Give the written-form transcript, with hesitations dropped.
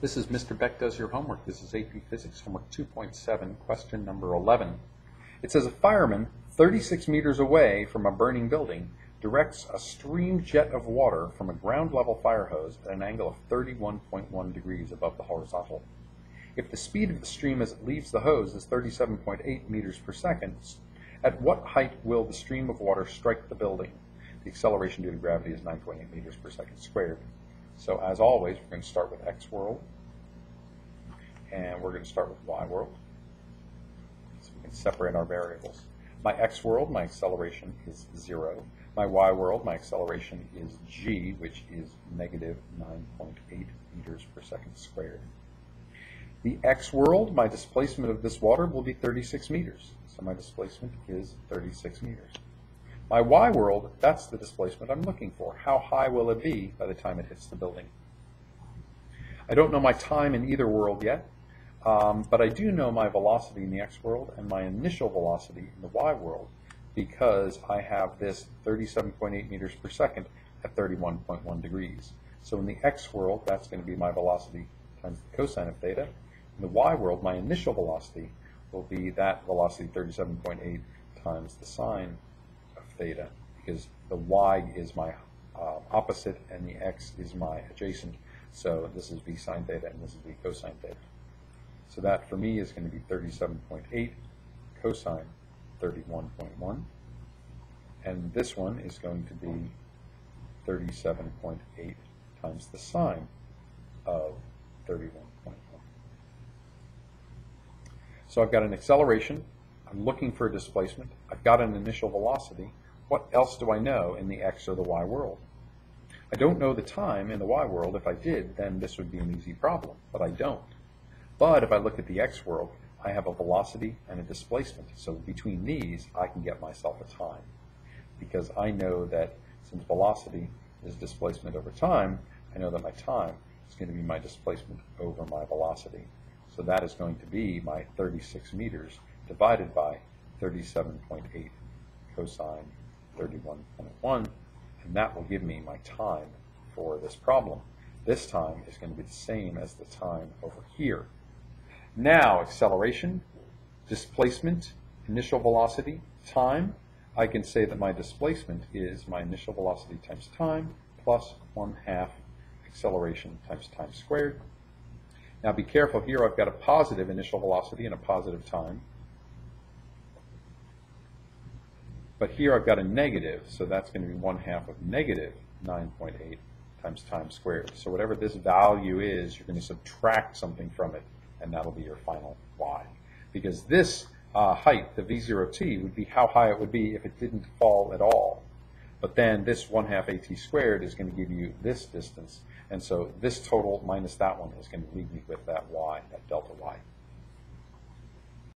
This is Mr. Beck Does Your Homework. This is AP Physics Homework 2.7, question number 11. It says a fireman 36 meters away from a burning building directs a stream jet of water from a ground level fire hose at an angle of 31.1 degrees above the horizontal. If the speed of the stream as it leaves the hose is 37.8 meters per second, at what height will the stream of water strike the building? The acceleration due to gravity is 9.8 meters per second squared. So as always, we're going to start with x world, and we're going to start with y world. So we can separate our variables. My x world, my acceleration is 0. My y world, my acceleration is g, which is negative 9.8 meters per second squared. The x world, my displacement of this water will be 36 meters. So my displacement is 36 meters. My y world, that's the displacement I'm looking for. How high will it be by the time it hits the building? I don't know my time in either world yet, but I do know my velocity in the x world and my initial velocity in the y world because I have this 37.8 meters per second at 31.1 degrees. So in the x world, that's going to be my velocity times the cosine of theta. In the y world, my initial velocity will be that velocity 37.8 times the sine of theta, because the y is my opposite and the x is my adjacent. So this is v sine theta and this is v cosine theta. So that for me is going to be 37.8 cosine 31.1, and this one is going to be 37.8 times the sine of 31.1. So I've got an acceleration, I'm looking for a displacement, I've got an initial velocity. What else do I know in the x or the y world? I don't know the time in the y world. If I did, then this would be an easy problem, but I don't. But if I look at the x world, I have a velocity and a displacement. So between these, I can get myself a time, because I know that since velocity is displacement over time, I know that my time is going to be my displacement over my velocity. So that is going to be my 36 meters divided by 37.8 cosine 31.1, and that will give me my time for this problem. This time is going to be the same as the time over here. Now, acceleration, displacement, initial velocity, time. I can say that my displacement is my initial velocity times time plus 1/2 acceleration times time squared. Now be careful here, I've got a positive initial velocity and a positive time. But here I've got a negative, so that's going to be 1/2 of negative 9.8 times time squared. So whatever this value is, you're going to subtract something from it, and that'll be your final y. Because this height, the v0t, would be how high it would be if it didn't fall at all. But then this 1/2 at squared is going to give you this distance, and so this total minus that one is going to leave me with that y, that delta y.